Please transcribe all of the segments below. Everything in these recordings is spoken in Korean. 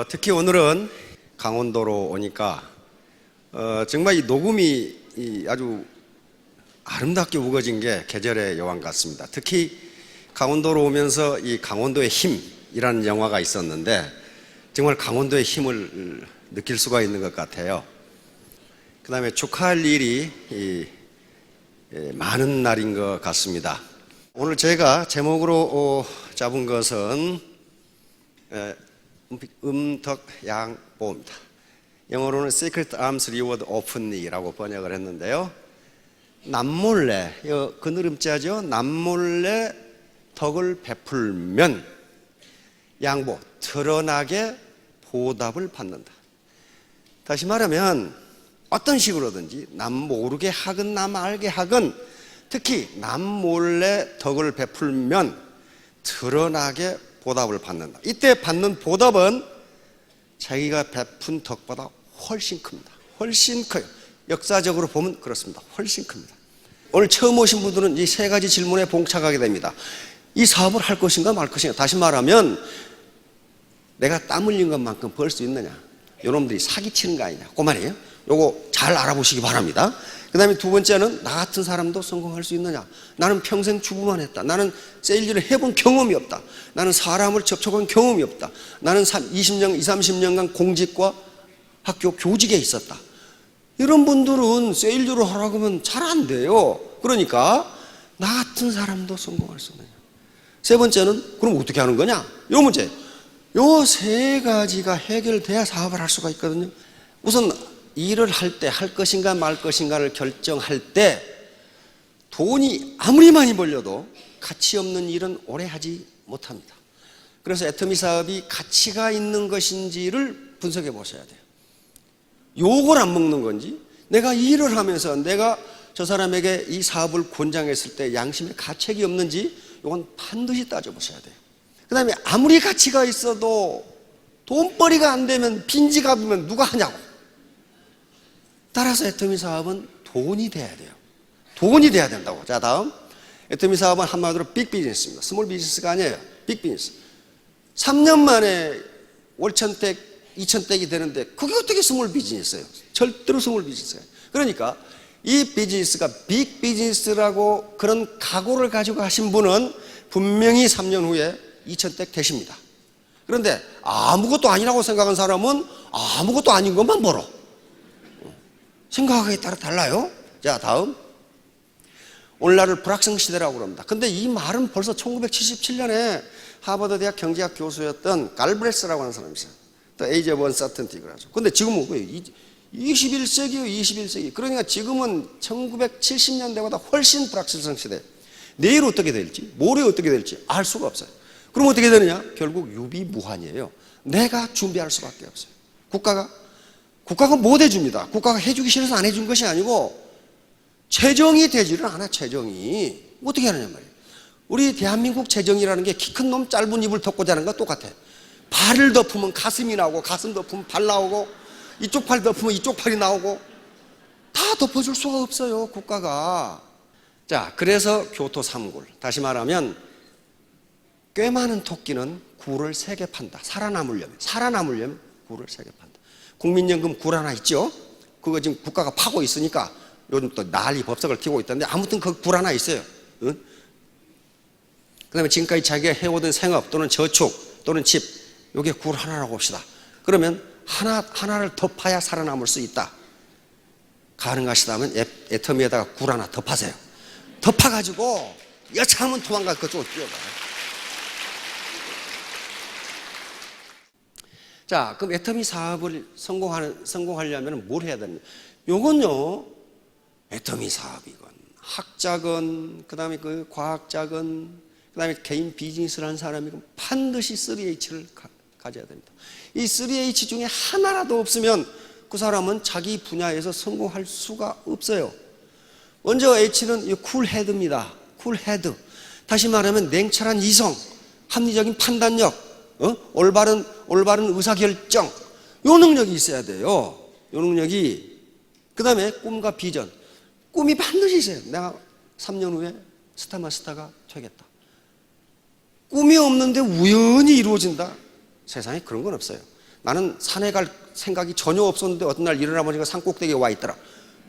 특히 오늘은 강원도로 오니까 정말 이 녹음이 아주 아름답게 우거진 게 계절의 여왕 같습니다. 특히 강원도로 오면서 이 강원도의 힘이라는 영화가 있었는데 정말 강원도의 힘을 느낄 수가 있는 것 같아요. 그 다음에 축하할 일이 많은 날인 것 같습니다. 오늘 제가 제목으로 잡은 것은 음덕양보입니다. 영어로는 Secret Arms Reward Openly라고 번역을 했는데요. 남몰래, 그 느름자죠. 남몰래 덕을 베풀면 양보, 드러나게 보답을 받는다. 다시 말하면 어떤 식으로든지 남 모르게 하건 남 알게 하건 특히 남 몰래 덕을 베풀면 드러나게 보답을 받는다. 이때 받는 보답은 자기가 베푼 덕보다 훨씬 큽니다. 훨씬 커요. 역사적으로 보면 그렇습니다. 훨씬 큽니다. 오늘 처음 오신 분들은 이 세 가지 질문에 봉착하게 됩니다. 이 사업을 할 것인가 말 것인가. 다시 말하면 내가 땀 흘린 것만큼 벌 수 있느냐. 이놈들이 사기치는 거 아니냐. 그 말이에요. 요거 잘 알아보시기 바랍니다. 그 다음에 두 번째는 나 같은 사람도 성공할 수 있느냐. 나는 평생 주부만 했다. 나는 세일즈를 해본 경험이 없다. 나는 사람을 접촉한 경험이 없다. 나는 20년, 30년간 공직과 학교 교직에 있었다. 이런 분들은 세일즈를 하라고 하면 잘 안 돼요. 그러니까 나 같은 사람도 성공할 수 있느냐. 세 번째는 그럼 어떻게 하는 거냐. 요 문제. 요 세 가지가 해결돼야 사업을 할 수가 있거든요. 우선 일을 할 때 할 것인가 말 것인가를 결정할 때 돈이 아무리 많이 벌려도 가치 없는 일은 오래 하지 못합니다. 그래서 애터미 사업이 가치가 있는 것인지를 분석해 보셔야 돼요. 욕을 안 먹는 건지 내가 일을 하면서 내가 저 사람에게 이 사업을 권장했을 때 양심에 가책이 없는지 이건 반드시 따져보셔야 돼요. 그 다음에 아무리 가치가 있어도 돈벌이가 안 되면 빈지갑이면 누가 하냐고. 따라서 애터미 사업은 돈이 돼야 돼요. 돈이 돼야 된다고. 자, 다음. 애터미 사업은 한마디로 빅 비즈니스입니다. 스몰 비즈니스가 아니에요. 빅 비즈니스. 3년 만에 월천댁, 이천댁이 되는데 그게 어떻게 스몰 비즈니스예요? 절대로 스몰 비즈니스예요. 그러니까 이 비즈니스가 빅 비즈니스라고 그런 각오를 가지고 하신 분은 분명히 3년 후에 이천댁 되십니다. 그런데 아무것도 아니라고 생각한 사람은 아무것도 아닌 것만 벌어. 생각하기에 따라 달라요. 자, 다음. 오늘날을 불확성 시대라고 그럽니다. 근데 이 말은 벌써 1977년에 하버드 대학 경제학 교수였던 갈브레스라고 하는 사람이 있어요. 또 에이지 오브 언서턴티 그러죠. 근데 지금은 21세기요, 21세기. 그러니까 지금은 1970년대보다 훨씬 불확실성 시대. 내일 어떻게 될지, 모레 어떻게 될지 알 수가 없어요. 그럼 어떻게 되느냐? 결국 유비무환이에요. 내가 준비할 수밖에 없어요. 국가가 못 해줍니다. 국가가 해주기 싫어서 안 해준 것이 아니고 재정이 되지를 않아. 재정이 어떻게 하느냐 말이에요. 우리 대한민국 재정이라는 게 키 큰 놈 짧은 입을 덮고 자는 거 똑같아. 발을 덮으면 가슴이 나오고 가슴 덮으면 발 나오고 이쪽 팔 덮으면 이쪽 팔이 나오고 다 덮어줄 수가 없어요. 국가가. 자, 그래서 교토 3굴. 다시 말하면 꽤 많은 토끼는 굴을 3개 판다. 살아남으려면 굴을 3개 판다. 국민연금 굴 하나 있죠? 그거 지금 국가가 파고 있으니까 요즘 또 난리 법석을 튀고 있던데 아무튼 그 굴 하나 있어요. 응? 그 다음에 지금까지 자기가 해오던 생업 또는 저축 또는 집 요게 굴 하나라고 봅시다. 그러면 하나를 더 파야 살아남을 수 있다. 가능하시다면 애터미에다가 굴 하나 더 파세요. 더 파가지고 여차하면 도망갈 그쪽으로 뛰어가요. 자, 그럼 애터미 사업을 성공하려면 뭘 해야 되느냐? 요건요, 애터미 사업이건, 학자건, 그 다음에 그 과학자건, 그 다음에 개인 비즈니스를 하는 사람이건 반드시 3H를 가져야 됩니다. 이 3H 중에 하나라도 없으면 그 사람은 자기 분야에서 성공할 수가 없어요. 먼저 H는 쿨헤드입니다. 쿨헤드. 다시 말하면 냉철한 이성, 합리적인 판단력, 올바른 의사결정, 요 능력이 있어야 돼요. 요 능력이. 그 다음에 꿈과 비전. 꿈이 반드시 있어요. 내가 3년 후에 스타가 되겠다. 꿈이 없는데 우연히 이루어진다? 세상에 그런 건 없어요. 나는 산에 갈 생각이 전혀 없었는데 어떤 날 일어나 보니까 산 꼭대기에 와 있더라.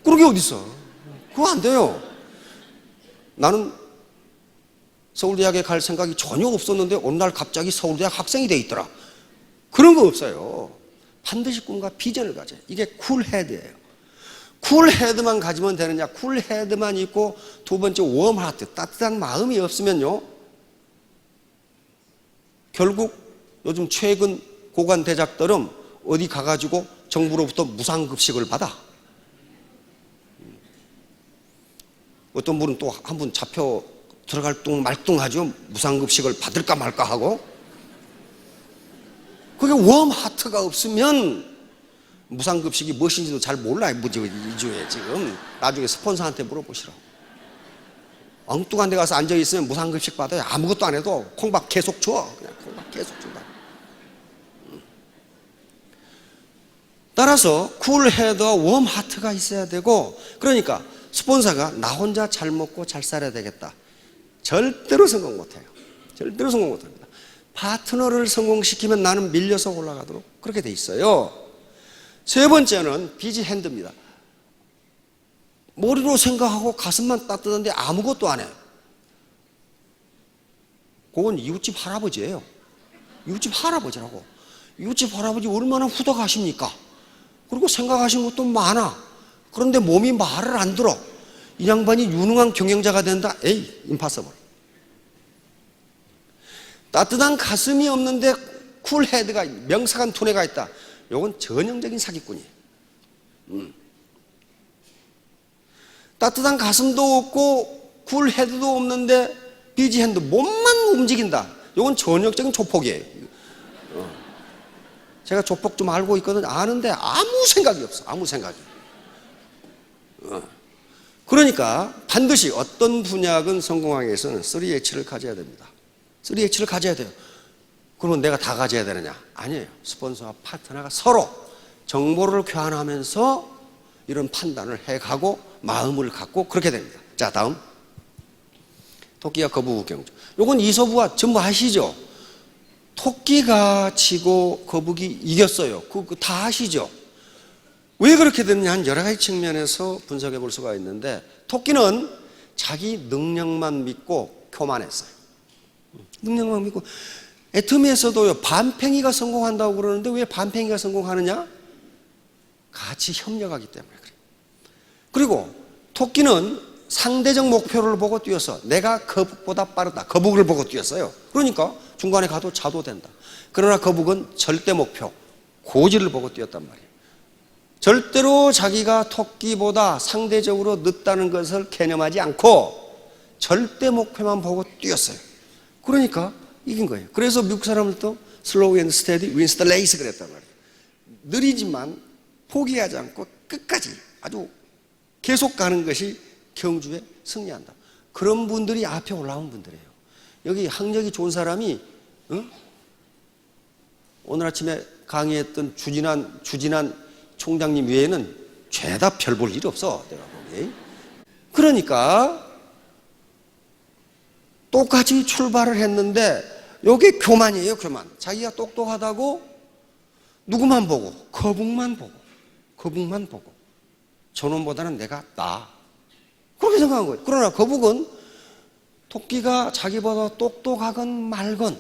그런 게 어딨어. 그거 안 돼요. 나는 서울대학에 갈 생각이 전혀 없었는데 어느 날 갑자기 서울대학 학생이 돼 있더라. 그런 거 없어요. 반드시 꿈과 비전을 가져요. 이게 쿨헤드예요. 쿨헤드만 가지면 되느냐? 쿨헤드만 있고 두 번째 웜하트, 따뜻한 마음이 없으면요, 결국 요즘 최근 고관 대작들은 어디 가가지고 정부로부터 무상급식을 받아. 어떤 분은 또 한 분 잡혀 들어갈 뚱 말뚱하죠. 무상급식을 받을까 말까 하고. 그게 웜하트가 없으면 무상급식이 무엇인지도 잘 몰라요. 이주에 지금. 나중에 스폰서한테 물어보시라고. 엉뚱한 데 가서 앉아있으면 무상급식 받아요. 아무것도 안 해도 콩밥 계속 줘. 그냥 콩밥 계속 준다. 따라서 쿨헤드와 웜하트가 있어야 되고, 그러니까 스폰서가 나 혼자 잘 먹고 잘 살아야 되겠다. 절대로 성공 못해요. 절대로 성공 못합니다. 파트너를 성공시키면 나는 밀려서 올라가도록 그렇게 돼 있어요. 세 번째는 비지핸드입니다. 머리로 생각하고 가슴만 따뜻한데 아무것도 안 해. 그건 이웃집 할아버지예요. 이웃집 할아버지라고. 이웃집 할아버지 얼마나 후덕하십니까? 그리고 생각하신 것도 많아. 그런데 몸이 말을 안 들어. 이 양반이 유능한 경영자가 된다? 에이, 임파서블. 따뜻한 가슴이 없는데 쿨헤드가, 명사간 두뇌가 있다. 이건 전형적인 사기꾼이에요. 따뜻한 가슴도 없고 쿨헤드도 없는데 비지핸드, 몸만 움직인다. 이건 전형적인 조폭이에요. 제가 조폭 좀 알고 있거든요. 아는데 아무 생각이 없어. 아무 생각이. 그러니까 반드시 어떤 분야건 성공하기 위해서는 3H를 가져야 됩니다. 3H를 가져야 돼요. 그러면 내가 다 가져야 되느냐? 아니에요. 스폰서와 파트너가 서로 정보를 교환하면서 이런 판단을 해가고 마음을 갖고 그렇게 됩니다. 자, 다음. 토끼와 거북이 경주. 요건 이서부와 전부 아시죠? 토끼가 지고 거북이 이겼어요. 그거 다 아시죠? 왜 그렇게 됐냐? 한 여러 가지 측면에서 분석해 볼 수가 있는데, 토끼는 자기 능력만 믿고 교만했어요. 능력만 믿고. 애터미에서도요, 반팽이가 성공한다고 그러는데 왜 반팽이가 성공하느냐? 같이 협력하기 때문에 그래요. 그리고 토끼는 상대적 목표를 보고 뛰어서 내가 거북보다 빠르다. 거북을 보고 뛰었어요. 그러니까 중간에 가도 자도 된다. 그러나 거북은 절대 목표, 고지를 보고 뛰었단 말이에요. 절대로 자기가 토끼보다 상대적으로 늦다는 것을 개념하지 않고 절대 목표만 보고 뛰었어요. 그러니까 이긴 거예요. 그래서 미국 사람들도 slow and steady wins the race 그랬단 말이에요. 느리지만 포기하지 않고 끝까지 아주 계속 가는 것이 경주에 승리한다. 그런 분들이 앞에 올라온 분들이에요. 여기 학력이 좋은 사람이 오늘 아침에 강의했던 주진한 총장님 외에는 죄다 별 볼 일이 없어. 내가 보기에. 그러니까 똑같이 출발을 했는데 이게 교만이에요. 교만. 자기가 똑똑하다고 누구만 보고 거북만 보고 저놈보다는 내가 나아. 그렇게 생각한 거예요. 그러나 거북은 토끼가 자기보다 똑똑하건 말건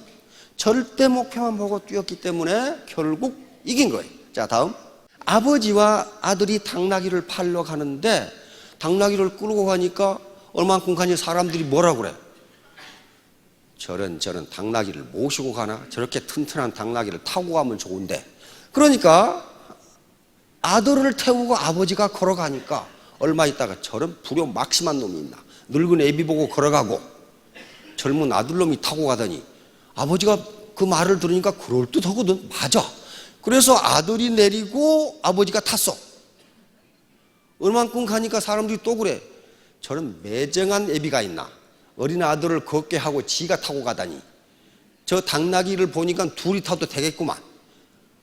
절대 목표만 보고 뛰었기 때문에 결국 이긴 거예요. 자, 다음. 아버지와 아들이 당나귀를 팔러 가는데 당나귀를 끌고 가니까 얼만큼 가니 사람들이 뭐라 그래? 저런 당나귀를 모시고 가나? 저렇게 튼튼한 당나귀를 타고 가면 좋은데. 그러니까 아들을 태우고 아버지가 걸어가니까 얼마 있다가 저런 불효막심한 놈이 있나? 늙은 애비 보고 걸어가고 젊은 아들놈이 타고 가더니 아버지가 그 말을 들으니까 그럴듯하거든. 맞아. 그래서 아들이 내리고 아버지가 탔어. 얼만큼 가니까 사람들이 또 그래. 저런 매정한 애비가 있나? 어린 아들을 걷게 하고 지가 타고 가다니. 저 당나귀를 보니까 둘이 타도 되겠구만.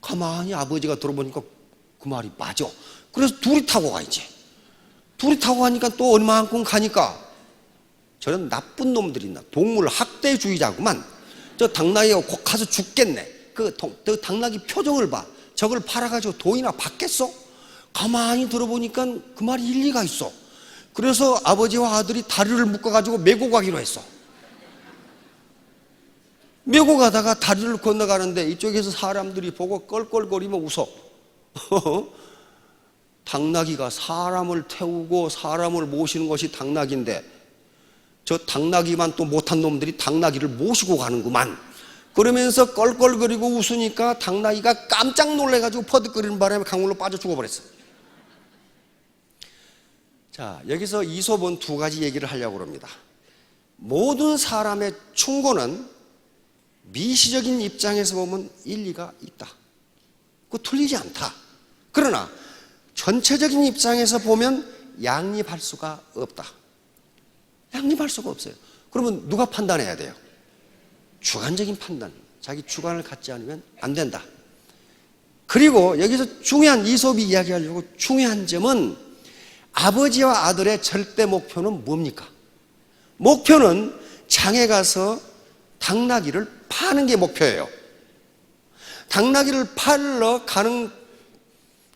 가만히 아버지가 들어보니까 그 말이 맞아. 그래서 둘이 타고 가야지. 둘이 타고 가니까 또 얼마만큼 가니까 저런 나쁜 놈들이 있나? 동물 학대주의자구만. 저 당나귀가 곧 가서 죽겠네. 그 당나귀 표정을 봐. 저걸 팔아가지고 돈이나 받겠어? 가만히 들어보니까 그 말이 일리가 있어. 그래서 아버지와 아들이 다리를 묶어가지고 메고 가기로 했어. 메고 가다가 다리를 건너가는데 이쪽에서 사람들이 보고 껄껄거리며 웃어. 당나귀가 사람을 태우고 사람을 모시는 것이 당나귀인데 저 당나귀만 또 못한 놈들이 당나귀를 모시고 가는구만. 그러면서 껄껄거리고 웃으니까 당나귀가 깜짝 놀래가지고 퍼득거리는 바람에 강물로 빠져 죽어버렸어. 자, 여기서 이솝은 두 가지 얘기를 하려고 합니다. 모든 사람의 충고는 미시적인 입장에서 보면 일리가 있다. 그거 틀리지 않다. 그러나 전체적인 입장에서 보면 양립할 수가 없다. 양립할 수가 없어요. 그러면 누가 판단해야 돼요? 주관적인 판단. 자기 주관을 갖지 않으면 안 된다. 그리고 여기서 중요한 이솝이 이야기하려고 중요한 점은 아버지와 아들의 절대 목표는 뭡니까? 목표는 장에 가서 당나귀를 파는 게 목표예요. 당나귀를 팔러 가는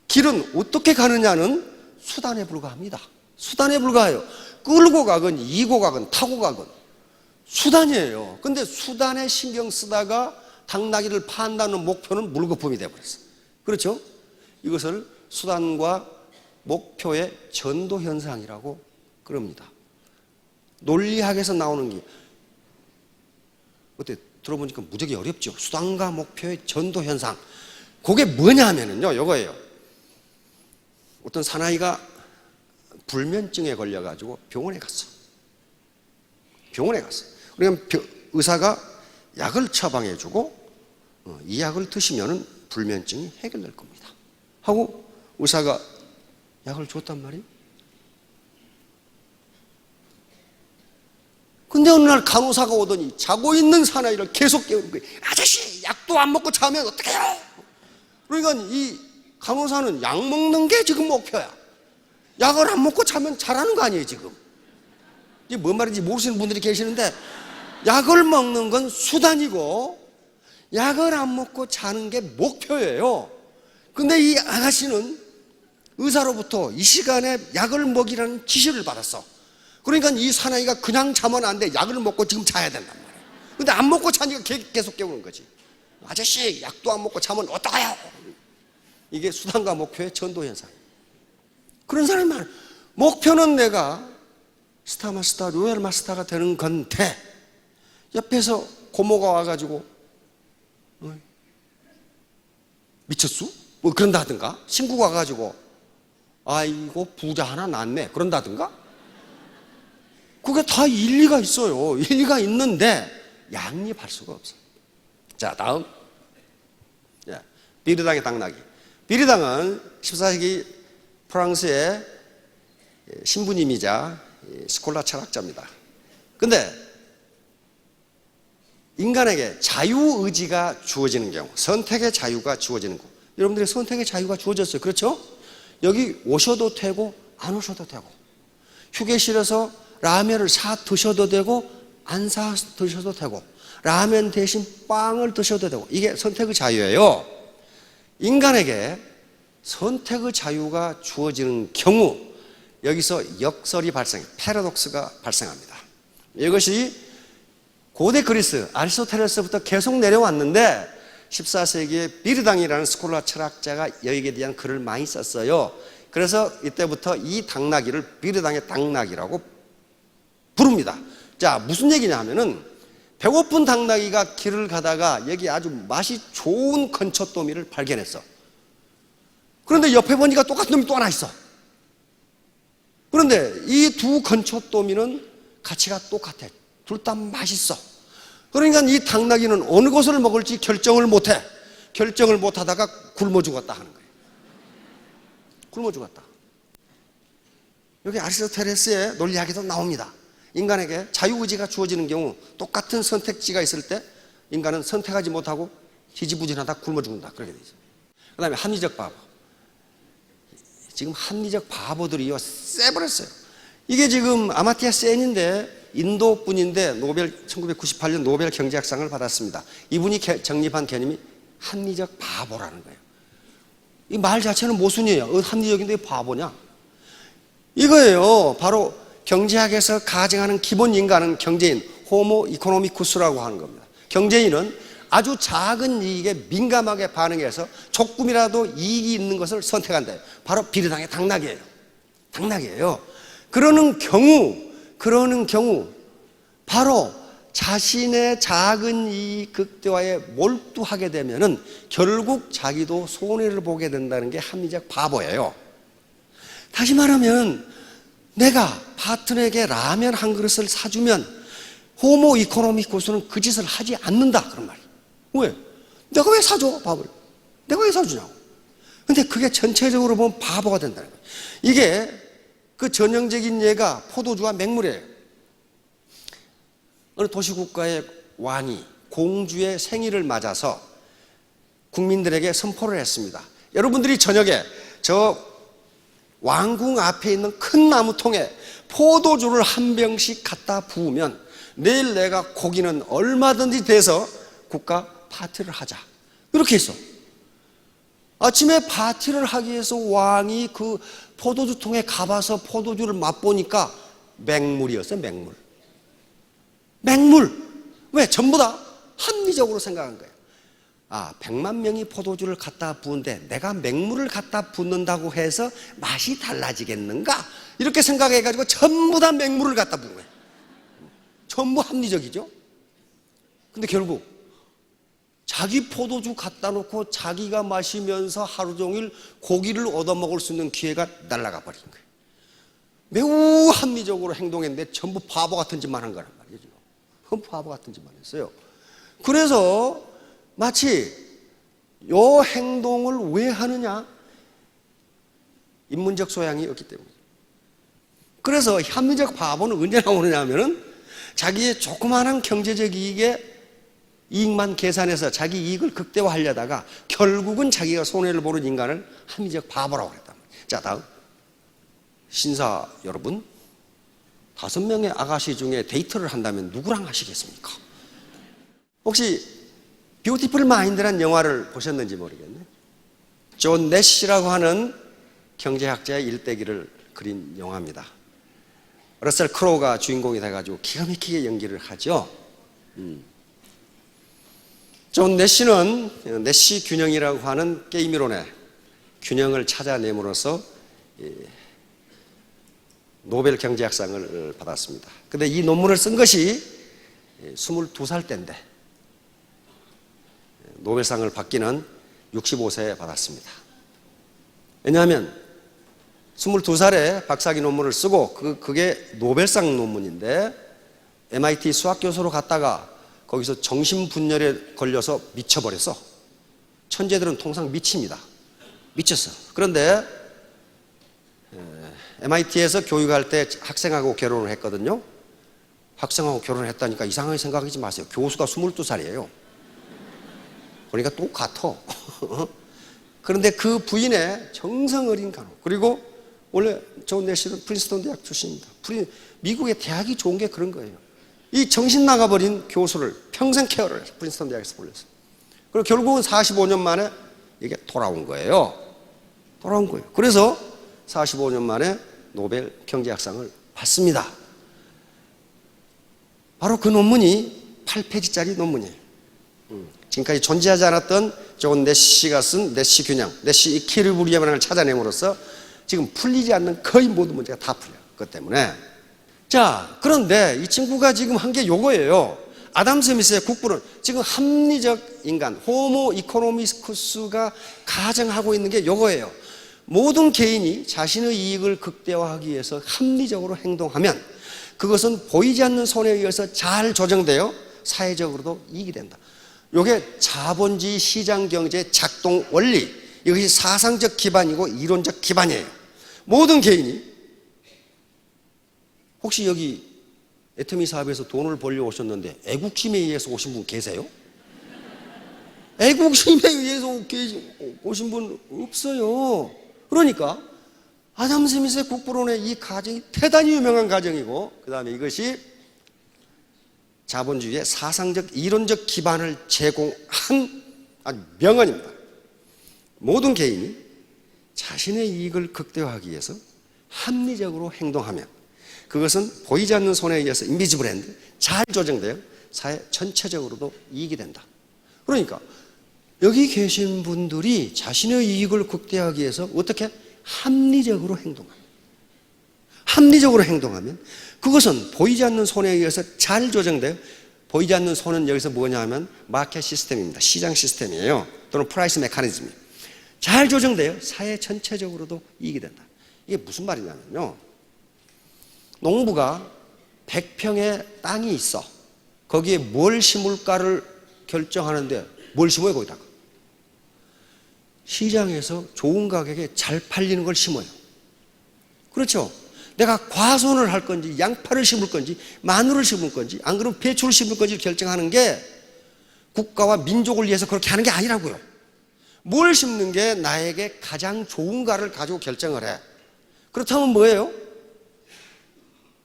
길은 어떻게 가느냐는 수단에 불과합니다. 수단에 불과해요. 끌고 가건 이고 가건 타고 가건 수단이에요. 근데 수단에 신경 쓰다가 당나귀를 판다는 목표는 물거품이 되어버렸어요. 그렇죠? 이것을 수단과 목표의 전도현상이라고 그럽니다. 논리학에서 나오는 게 어때? 들어보니까 무지하게 어렵죠. 수단과 목표의 전도현상. 그게 뭐냐 하면은요, 이거예요. 어떤 사나이가 불면증에 걸려가지고 병원에 갔어. 병원에 갔어. 그러니까 의사가 약을 처방해주고 이 약을 드시면은 불면증이 해결될 겁니다. 하고 의사가 약을 줬단 말이에요. 근데 어느 날 간호사가 오더니 자고 있는 사나이를 계속 깨우는 거예요. 아저씨, 약도 안 먹고 자면 어떡해요? 그러니까 이 간호사는 약 먹는 게 지금 목표야. 약을 안 먹고 자면 잘하는 거 아니에요, 지금. 이게 뭔 말인지 모르시는 분들이 계시는데, 약을 먹는 건 수단이고 약을 안 먹고 자는 게 목표예요. 근데 이 아가씨는 의사로부터 이 시간에 약을 먹이라는 지시를 받았어. 그러니까 이 사나이가 그냥 자면 안 돼. 약을 먹고 지금 자야 된단 말이야. 근데 안 먹고 자니까 계속 깨우는 거지. 아저씨, 약도 안 먹고 자면 어떡해요? 이게 수단과 목표의 전도현상. 그런 사람이 많아요. 목표는 내가 스타마스터, 로얄 마스터가 되는 건데 옆에서 고모가 와가지고 미쳤수? 뭐 그런다든가, 친구가 와가지고 아이고 부자 하나 낳네 그런다든가. 그게 다 일리가 있어요. 일리가 있는데 양립할 수가 없어요. 자, 다음 비르당의 당나귀. 비르당은 14세기 프랑스의 신부님이자 스콜라 철학자입니다. 근데 인간에게 자유의지가 주어지는 경우, 선택의 자유가 주어지는 경우, 여러분들의 선택의 자유가 주어졌어요. 그렇죠? 여기 오셔도 되고 안 오셔도 되고, 휴게실에서 라면을 사 드셔도 되고 안 사 드셔도 되고, 라면 대신 빵을 드셔도 되고, 이게 선택의 자유예요. 인간에게 선택의 자유가 주어지는 경우 여기서 역설이 발생해요. 패러독스가 발생합니다. 이것이 고대 그리스 아리스토텔레스부터 계속 내려왔는데 14세기에 비르당이라는 스콜라 철학자가 여기에 대한 글을 많이 썼어요. 그래서 이때부터 이 당나귀를 비르당의 당나귀라고 부릅니다. 자, 무슨 얘기냐 하면은 배고픈 당나귀가 길을 가다가 여기 아주 맛이 좋은 건초더미를 발견했어. 그런데 옆에 보니까 똑같은 놈이 또 하나 있어. 그런데 이 두 건초더미는 가치가 똑같아. 둘 다 맛있어. 그러니까 이 당나귀는 어느 것을 먹을지 결정을 못해. 결정을 못하다가 굶어 죽었다 하는 거예요. 굶어 죽었다. 여기 아리스토텔레스의 논리학에도 나옵니다. 인간에게 자유의지가 주어지는 경우 똑같은 선택지가 있을 때 인간은 선택하지 못하고 지지부진하다 굶어 죽는다. 그렇게 돼 있어요. 그 다음에 합리적 바보. 지금 합리적 바보들이요 세버렸어요. 이게 지금 아마티아 센인데 인도 분인데 1998년 노벨 경제학상을 받았습니다. 이분이 정립한 개념이 합리적 바보라는 거예요. 이 말 자체는 모순이에요. 합리적인데 바보냐? 이거예요. 바로 경제학에서 가정하는 기본 인간은 경제인, 호모 이코노미쿠스라고 하는 겁니다. 경제인은 아주 작은 이익에 민감하게 반응해서 조금이라도 이익이 있는 것을 선택한다. 바로 비르당의 당나귀예요. 당나귀예요. 그러는 경우 바로 자신의 작은 이익 극대화에 몰두하게 되면은 결국 자기도 손해를 보게 된다는 게 합리적 바보예요. 다시 말하면 내가 파트너에게 라면 한 그릇을 사주면 호모 이코노미쿠스는 그 짓을 하지 않는다 그런 말이에요. 왜? 내가 왜 사줘 밥을? 내가 왜 사주냐고. 근데 그게 전체적으로 보면 바보가 된다는 거예요. 이게 그 전형적인 예가 포도주와 맹물이에요. 어느 도시국가의 왕이 공주의 생일을 맞아서 국민들에게 선포를 했습니다. 여러분들이 저녁에 저 왕궁 앞에 있는 큰 나무통에 포도주를 한 병씩 갖다 부으면 내일 내가 고기는 얼마든지 돼서 국가 파티를 하자. 이렇게 했어. 아침에 파티를 하기 위해서 왕이 그 포도주통에 가봐서 포도주를 맛보니까 맹물이었어요. 맹물. 왜? 전부 다 합리적으로 생각한 거예요. 100만 명이 포도주를 갖다 부은데 내가 맹물을 갖다 붓는다고 해서 맛이 달라지겠는가? 이렇게 생각해가지고 전부 다 맹물을 갖다 부은 거예요. 전부 합리적이죠? 근데 결국 자기 포도주 갖다 놓고 자기가 마시면서 하루 종일 고기를 얻어먹을 수 있는 기회가 날아가 버린 거예요. 매우 합리적으로 행동했는데 전부 바보 같은 짓만 한 거란 말이죠. 바보 같은 짓만 했어요. 그래서 마치 이 행동을 왜 하느냐? 인문적 소양이 없기 때문에. 그래서 합리적 바보는 언제 나오느냐 하면은 자기의 조그마한 경제적 이익만 계산해서 자기 이익을 극대화하려다가 결국은 자기가 손해를 보는 인간을 합리적 바보라고 그랬단 말이에요. 자, 다음. 신사 여러분, 5명의 아가씨 중에 데이트를 한다면 누구랑 하시겠습니까? 혹시 뷰티풀 마인드라는 영화를 보셨는지 모르겠네. 존 내시라고 하는 경제학자의 일대기를 그린 영화입니다. 러셀 크로우가 주인공이 돼가지고 기가 막히게 연기를 하죠. 존 내시는 내시 균형이라고 하는 게임 이론의 균형을 찾아냄으로써 노벨 경제학상을 받았습니다. 근데 이 논문을 쓴 것이 22살 때인데 노벨상을 받기는 65세에 받았습니다. 왜냐하면 22살에 박사학위 논문을 쓰고 그게 노벨상 논문인데 MIT 수학교수로 갔다가 거기서 정신분열에 걸려서 미쳐버렸어. 천재들은 통상 미칩니다. 미쳤어. 그런데 MIT에서 교육할 때 학생하고 결혼을 했거든요. 학생하고 결혼을 했다니까 이상하게 생각하지 마세요. 교수가 22살이에요. 그러니까 똑같아. 그런데 그 부인의 정성 어린 간호. 그리고 원래 존 내시는 프린스턴 대학 출신입니다. 미국의 대학이 좋은 게 그런 거예요. 이 정신 나가버린 교수를 평생 케어를 해서 프린스턴 대학에서 불렀어요. 그리고 결국은 45년 만에 이게 돌아온 거예요. 그래서 45년 만에 노벨 경제학상을 받습니다. 바로 그 논문이 8페이지짜리 논문이에요. 지금까지 존재하지 않았던 존 내시가 쓴 내시 균형, 내시 이퀴리브리엄을 찾아냄으로써 지금 풀리지 않는 거의 모든 문제가 다 풀려요. 그것 때문에. 자, 그런데 이 친구가 지금 한 게 요거예요. 아담 스미스의 국부는 지금 합리적 인간, 호모 이코노미쿠스가 가정하고 있는 게 요거예요. 모든 개인이 자신의 이익을 극대화하기 위해서 합리적으로 행동하면 그것은 보이지 않는 손에 의해서 잘 조정되어 사회적으로도 이익이 된다. 이게 자본주의 시장 경제의 작동 원리, 이것이 사상적 기반이고 이론적 기반이에요. 모든 개인이, 혹시 여기 애터미 사업에서 돈을 벌려 오셨는데 애국심에 의해서 오신 분 계세요? 애국심에 의해서 오신 분 없어요. 그러니까 아담 스미스의 국부론의 이 가정이 대단히 유명한 가정이고, 그 다음에 이것이 자본주의의 사상적 이론적 기반을 제공한 아주 명언입니다. 모든 개인이 자신의 이익을 극대화하기 위해서 합리적으로 행동하면 그것은 보이지 않는 손에 의해서 인비지블한데 잘 조정되어 사회 전체적으로도 이익이 된다. 그러니까 여기 계신 분들이 자신의 이익을 극대화하기 위해서 어떻게 합리적으로 행동합니다. 합리적으로 행동하면 그것은 보이지 않는 손에 의해서 잘 조정되어, 보이지 않는 손은 여기서 뭐냐 하면 마켓 시스템입니다. 시장 시스템이에요. 또는 프라이스 메커니즘이에요. 잘 조정되어 사회 전체적으로도 이익이 된다. 이게 무슨 말이냐면요, 농부가 100평의 땅이 있어. 거기에 뭘 심을까를 결정하는데 뭘 심어요? 거기다가 시장에서 좋은 가격에 잘 팔리는 걸 심어요. 그렇죠? 내가 과수원을 할 건지 양파를 심을 건지 마늘을 심을 건지 안 그러면 배추를 심을 건지 결정하는 게 국가와 민족을 위해서 그렇게 하는 게 아니라고요. 뭘 심는 게 나에게 가장 좋은가를 가지고 결정을 해. 그렇다면 뭐예요?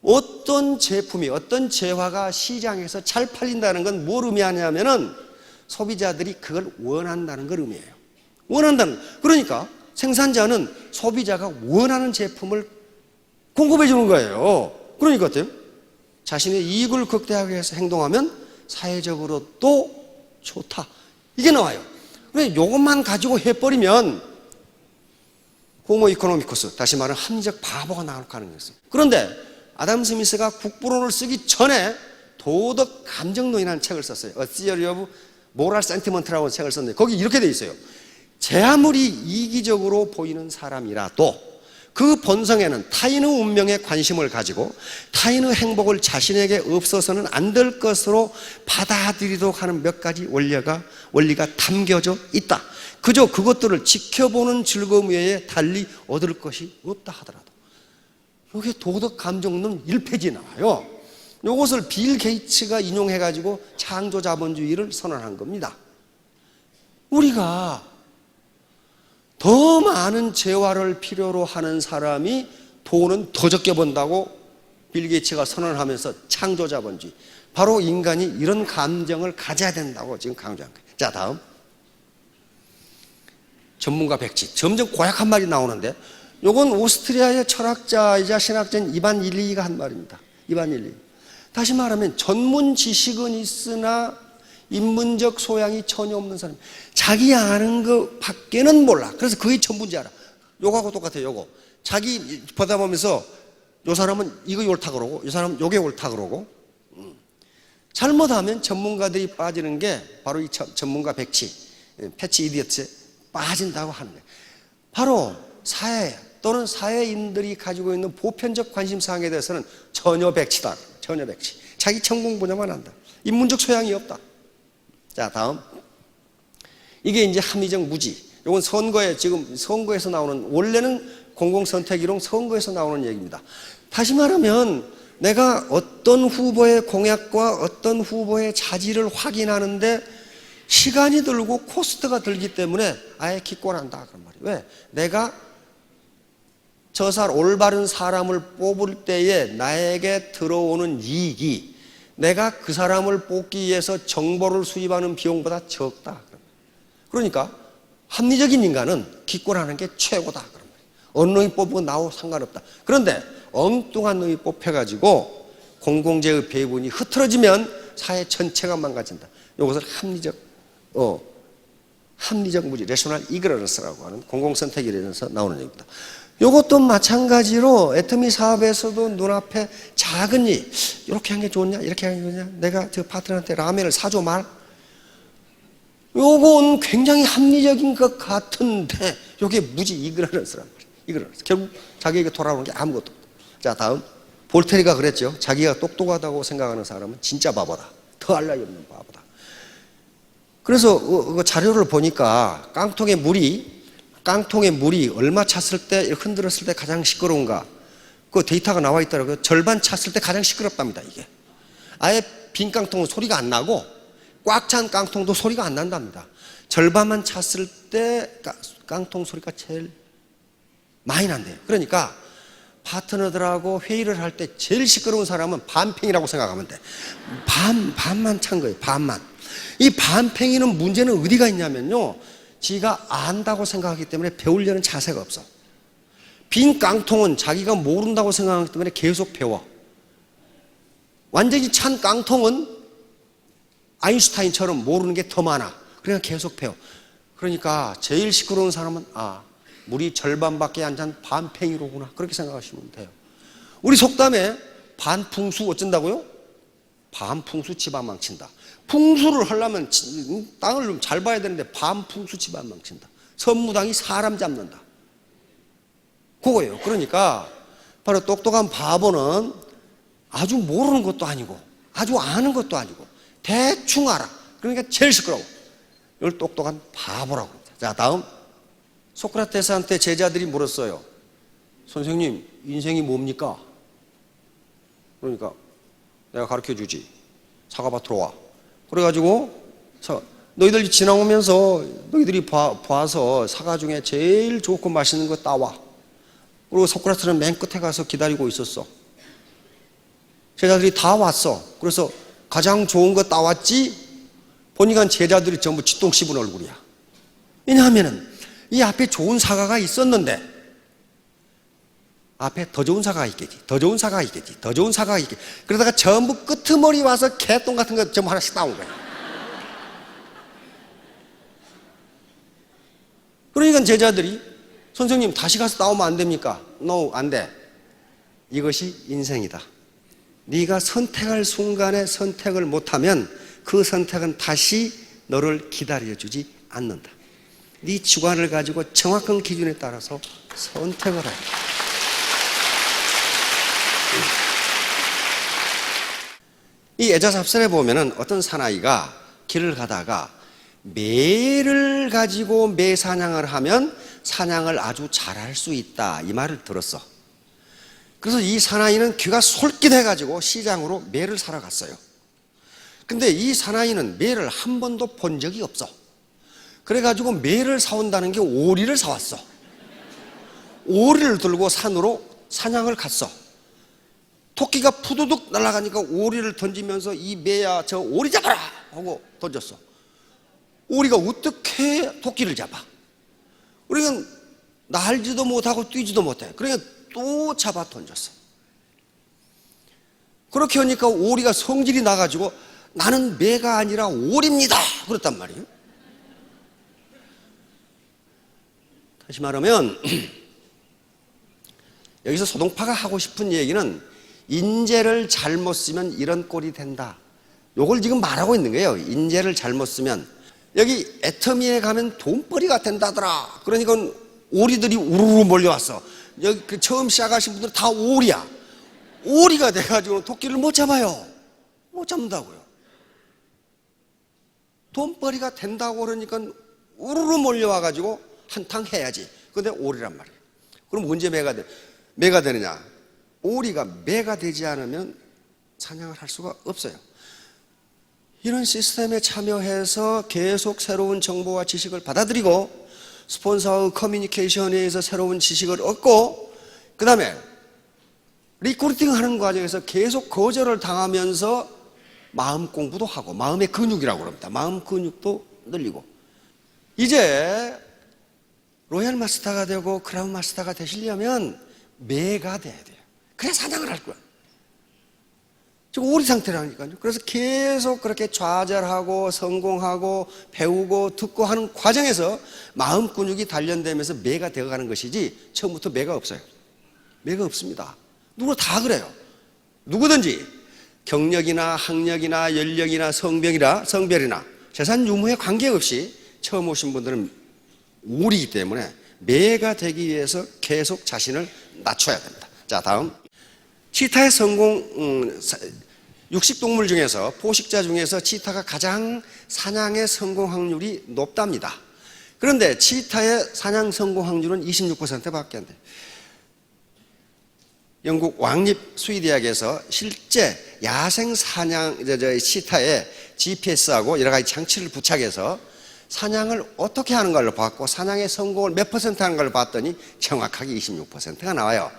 어떤 제품이, 어떤 재화가 시장에서 잘 팔린다는 건 뭘 의미하냐면은 소비자들이 그걸 원한다는 걸 의미해요. 원한다는. 그러니까 생산자는 소비자가 원하는 제품을 공급해 주는 거예요. 그러니까 어때요? 자신의 이익을 극대화하기 위해서 행동하면 사회적으로 또 좋다. 이게 나와요. 그런데 이것만 가지고 해버리면 호모 이코노미쿠스, 다시 말하면 합리적 바보가 나올 가능성이 있어요. 그런데 아담 스미스가 국부론을 쓰기 전에 도덕 감정론이라는 책을 썼어요. A Theory of Moral Sentiment라고 책을 썼는데 거기 이렇게 돼 있어요. 제 아무리 이기적으로 보이는 사람이라도 그 본성에는 타인의 운명에 관심을 가지고 타인의 행복을 자신에게 없어서는 안 될 것으로 받아들이도록 하는 몇 가지 원리가 담겨져 있다. 그저 그것들을 지켜보는 즐거움 외에 달리 얻을 것이 없다 하더라도. 이게 도덕 감정론 1페이지에 나와요. 이것을 빌 게이츠가 인용해가지고 창조 자본주의를 선언한 겁니다. 우리가 더 많은 재화를 필요로 하는 사람이 돈은 더 적게 번다고 빌 게이츠가 선언하면서 창조 자본주의. 바로 인간이 이런 감정을 가져야 된다고 지금 강조한 거예요. 자, 다음. 전문가 백지. 점점 고약한 말이 나오는데 이건 오스트리아의 철학자이자 신학자인 이반 일리히가 한 말입니다. 이반 일리히. 다시 말하면 전문 지식은 있으나 인문적 소양이 전혀 없는 사람. 자기 아는 것 밖에는 몰라. 그래서 그게 전부인지 알아. 요거하고 똑같아요. 요거. 자기 보다 보면서 요 사람은 이거 옳다 그러고 이 사람은 요게 옳다 그러고 잘못하면 전문가들이 빠지는 게 바로 이 전문가 백치, 패치 이디어트에 빠진다고 하는 거예요. 바로 사회 또는 사회인들이 가지고 있는 보편적 관심사항에 대해서는 전혀 백치다. 전혀 백치. 자기 전공 분야만 한다. 인문적 소양이 없다. 자, 다음. 이게 이제 합리적 무지. 이건 선거에, 지금 선거에서 나오는, 원래는 공공선택이론 선거에서 나오는 얘기입니다. 다시 말하면 내가 어떤 후보의 공약과 어떤 후보의 자질을 확인하는데 시간이 들고 코스트가 들기 때문에 아예 기권한다. 그런 말이에요. 왜? 내가 저 올바른 사람을 뽑을 때에 나에게 들어오는 이익이 내가 그 사람을 뽑기 위해서 정보를 수입하는 비용보다 적다. 그러니까 합리적인 인간은 기권하는 게 최고다. 어느 놈이 뽑고 나오 상관없다. 그런데 엉뚱한 놈이 뽑혀가지고 공공재의 배분이 흐트러지면 사회 전체가 망가진다. 이것을 합리적 무지, 레셔널 이그너런스라고 하는 공공선택이라서 나오는 얘기입니다. 이것도 마찬가지로 애터미 사업에서도 눈앞에 작은 일, 이렇게 하는 게 좋냐, 이렇게 하는 게 좋냐, 내가 저 파트너한테 라면을 사줘 말. 요건 굉장히 합리적인 것 같은데 이게 무지 이그너런스란 말이에요. 이그너런스. 결국 자기에게 돌아오는 게 아무것도 없다. 자, 다음. 볼테리가 그랬죠. 자기가 똑똑하다고 생각하는 사람은 진짜 바보다. 더할 나위 없는 바보다. 그래서 그 자료를 보니까 깡통에 물이 얼마 찼을 때, 흔들었을 때 가장 시끄러운가. 그 데이터가 나와 있더라고요. 절반 찼을 때 가장 시끄럽답니다, 이게. 아예 빈 깡통은 소리가 안 나고 꽉 찬 깡통도 소리가 안 난답니다. 절반만 찼을 때 깡통 소리가 제일 많이 난대요. 그러니까 파트너들하고 회의를 할 때 제일 시끄러운 사람은 반팽이라고 생각하면 돼. 반만 찬 거예요. 반만. 이 반팽이는 문제는 어디가 있냐면요, 지가 안다고 생각하기 때문에 배우려는 자세가 없어. 빈 깡통은 자기가 모른다고 생각하기 때문에 계속 배워. 완전히 찬 깡통은 아인슈타인처럼 모르는 게 더 많아. 그러니까 계속 배워. 그러니까 제일 시끄러운 사람은 물이 절반밖에 안 찬 반팽이로구나. 그렇게 생각하시면 돼요. 우리 속담에 반풍수 어쩐다고요? 반풍수 집안 망친다. 풍수를 하려면 땅을 좀 잘 봐야 되는데 반풍수 집안 망친다. 선무당이 사람 잡는다. 그거예요. 그러니까 바로 똑똑한 바보는 아주 모르는 것도 아니고 아주 아는 것도 아니고 대충 알아. 그러니까 제일 시끄러워. 이걸 똑똑한 바보라고 합니다. 자, 다음. 소크라테스한테 제자들이 물었어요. 선생님, 인생이 뭡니까? 그러니까 내가 가르쳐 주지. 사과밭으로 와. 그래가지고 너희들 지나오면서 너희들이 봐서 사과 중에 제일 좋고 맛있는 거 따와. 그리고 소크라테스는 맨 끝에 가서 기다리고 있었어. 제자들이 다 왔어. 그래서 가장 좋은 거 따왔지? 보니까 제자들이 전부 쥐똥 씹은 얼굴이야. 왜냐하면은 이 앞에 좋은 사과가 있었는데 앞에 더 좋은 사과가 있겠지, 더 좋은 사과가 있겠지, 더 좋은 사과가 있겠지. 그러다가 전부 끄트머리 와서 개똥 같은 거 전부 하나씩 따온 거야. 그러니까 제자들이 선생님 다시 가서 따오면 안 됩니까? No, 안 돼. 이것이 인생이다. 네가 선택할 순간에 선택을 못하면 그 선택은 다시 너를 기다려주지 않는다. 네 주관을 가지고 정확한 기준에 따라서 선택을 해야 돼. 이 애자삽설에 보면은 어떤 사나이가 길을 가다가 매를 가지고 매 사냥을 하면 사냥을 아주 잘할 수 있다, 이 말을 들었어. 그래서 이 사나이는 귀가 솔깃해가지고 시장으로 매를 사러 갔어요. 근데 이 사나이는 매를 한 번도 본 적이 없어. 그래가지고 매를 사온다는 게 오리를 사왔어. 오리를 들고 산으로 사냥을 갔어. 토끼가 푸두둑 날아가니까 오리를 던지면서 이 매야 저 오리 잡아라 하고 던졌어. 오리가 어떻게 토끼를 잡아? 우리는 날지도 못하고 뛰지도 못해. 그러니까 또 잡아 던졌어. 그렇게 하니까 오리가 성질이 나가지고 나는 매가 아니라 오리입니다 그랬단 말이에요. 다시 말하면 여기서 소동파가 하고 싶은 얘기는 인재를 잘못 쓰면 이런 꼴이 된다, 요걸 지금 말하고 있는 거예요. 인재를 잘못 쓰면. 여기 애터미에 가면 돈벌이가 된다더라. 그러니까 오리들이 우르르 몰려왔어. 여기 처음 시작하신 분들은 다 오리야. 오리가 돼가지고 토끼를 못 잡아요. 못 잡는다고요. 돈벌이가 된다고 그러니까 우르르 몰려와가지고 한탕 해야지. 근데 오리란 말이에요. 그럼 언제 매가 되느냐? 오리가 매가 되지 않으면 사냥을 할 수가 없어요. 이런 시스템에 참여해서 계속 새로운 정보와 지식을 받아들이고 스폰서와 커뮤니케이션에 의해서 새로운 지식을 얻고 그 다음에 리크루팅 하는 과정에서 계속 거절을 당하면서 마음 공부도 하고, 마음의 근육이라고 그럽니다. 마음 근육도 늘리고, 이제 로얄 마스터가 되고 크라운 마스터가 되시려면 매가 돼야 돼요. 그래야 사냥을 할 거야. 지금 오리 상태라니까요. 그래서 계속 그렇게 좌절하고 성공하고 배우고 듣고 하는 과정에서 마음 근육이 단련되면서 매가 되어가는 것이지 처음부터 매가 없어요. 매가 없습니다. 누구 다 그래요. 누구든지 경력이나 학력이나 연령이나 성별이나 재산 유무에 관계없이 처음 오신 분들은 오리이기 때문에 매가 되기 위해서 계속 자신을 낮춰야 됩니다. 자, 다음. 치타의 성공, 육식동물 중에서, 포식자 중에서 치타가 가장 사냥의 성공 확률이 높답니다. 그런데 치타의 사냥 성공 확률은 26%밖에 안 돼요. 영국 왕립 수의대학에서 실제 야생 사냥 치타에 GPS하고 여러 가지 장치를 부착해서 사냥을 어떻게 하는 걸로 봤고 사냥의 성공을 몇 퍼센트 하는 걸로 봤더니 정확하게 26%가 나와요.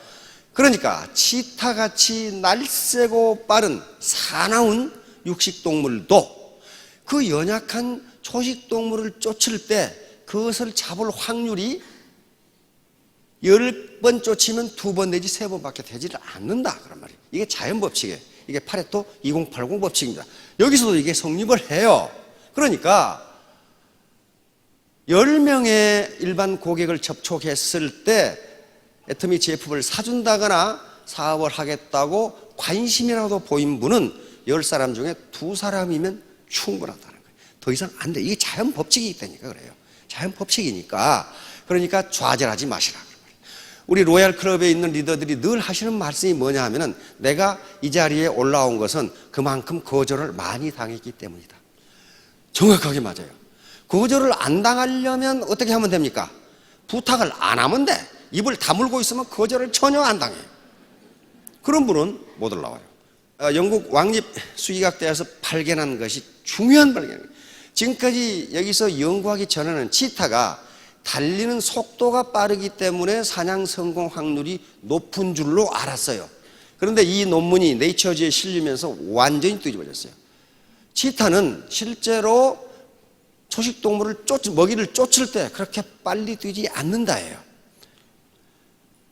그러니까 치타같이 날쌔고 빠른 사나운 육식동물도 그 연약한 초식동물을 쫓을 때 그것을 잡을 확률이 10번 쫓으면 2번 내지 3번밖에 되지를 않는다 그런 말이에요. 이게 자연법칙이에요. 이게 파레토 2080 법칙입니다. 여기서도 이게 성립을 해요. 그러니까 10명의 일반 고객을 접촉했을 때 애터미 제품을 사준다거나 사업을 하겠다고 관심이라도 보인 분은 10사람 중에 2사람이면 충분하다는 거예요. 더 이상 안 돼. 이게 자연법칙이기 때문에 그래요. 자연법칙이니까. 그러니까 좌절하지 마시라. 우리 로얄 클럽에 있는 리더들이 늘 하시는 말씀이 뭐냐 하면은 내가 이 자리에 올라온 것은 그만큼 거절을 많이 당했기 때문이다. 정확하게 맞아요. 거절을 안 당하려면 어떻게 하면 됩니까? 부탁을 안 하면 돼. 입을 다물고 있으면 거절을 전혀 안 당해요. 그런 분은 못 올라와요. 영국 왕립 수의학대에서 발견한 것이 중요한 발견이에요. 지금까지 여기서 연구하기 전에는 치타가 달리는 속도가 빠르기 때문에 사냥 성공 확률이 높은 줄로 알았어요. 그런데 이 논문이 네이처지에 실리면서 완전히 뒤집어졌어요. 치타는 실제로 초식동물을 먹이를 쫓을 때 그렇게 빨리 뛰지 않는다예요.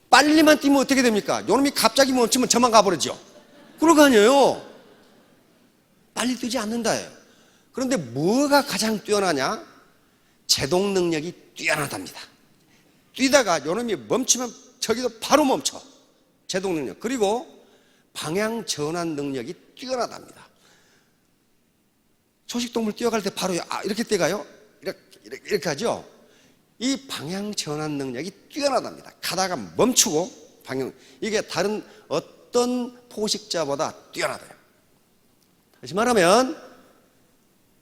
빨리만 뛰면 어떻게 됩니까? 요놈이 갑자기 멈추면 저만 가버리죠. 그럴 거 아니에요. 빨리 뛰지 않는다예요. 그런데 뭐가 가장 뛰어나냐? 제동 능력이 뛰어나답니다. 뛰다가 요놈이 멈추면 저기도 바로 멈춰. 제동 능력. 그리고 방향 전환 능력이 뛰어나답니다. 초식동물 뛰어갈 때 바로 이렇게 뛰어가요? 이렇게 하죠? 이 방향 전환 능력이 뛰어나답니다. 가다가 멈추고 이게 다른 어떤 포식자보다 뛰어나대요. 다시 말하면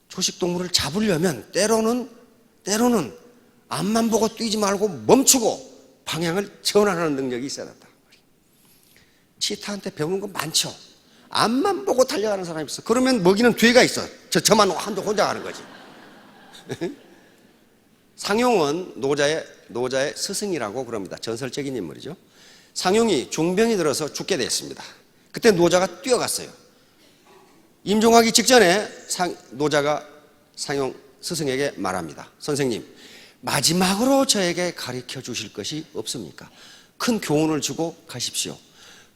초식동물을 잡으려면 때로는 앞만 보고 뛰지 말고 멈추고 방향을 전환하는 능력이 있어야 된다. 치타한테 배우는 거 많죠. 앞만 보고 달려가는 사람이 있어. 그러면 먹이는 뒤에가 있어. 저만 혼자 가는 거지. 상용은 노자의 스승이라고 그럽니다. 전설적인 인물이죠. 상용이 중병이 들어서 죽게 됐습니다. 그때 노자가 뛰어갔어요. 임종하기 직전에 노자가 상용 스승에게 말합니다. 선생님, 마지막으로 저에게 가르쳐 주실 것이 없습니까? 큰 교훈을 주고 가십시오.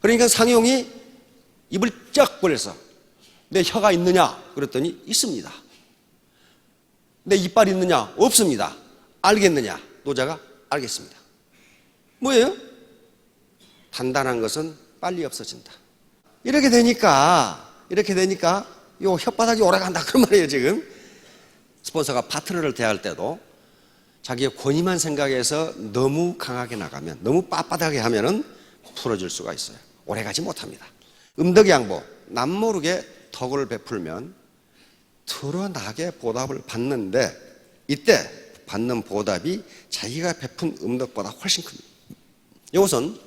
그러니까 상용이 입을 쩍 벌려서 내 혀가 있느냐? 그랬더니 있습니다. 내 이빨 있느냐? 없습니다. 알겠느냐? 노자가 알겠습니다. 뭐예요? 단단한 것은 빨리 없어진다. 이렇게 되니까 요 혓바닥이 오래간다 그런 말이에요. 지금 스폰서가 파트너를 대할 때도 자기의 권위만 생각해서 너무 강하게 나가면, 너무 빳빳하게 하면은 풀어질 수가 있어요. 오래가지 못합니다. 음덕양보, 남모르게 덕을 베풀면 드러나게 보답을 받는데 이때 받는 보답이 자기가 베푼 음덕보다 훨씬 큽니다. 이것은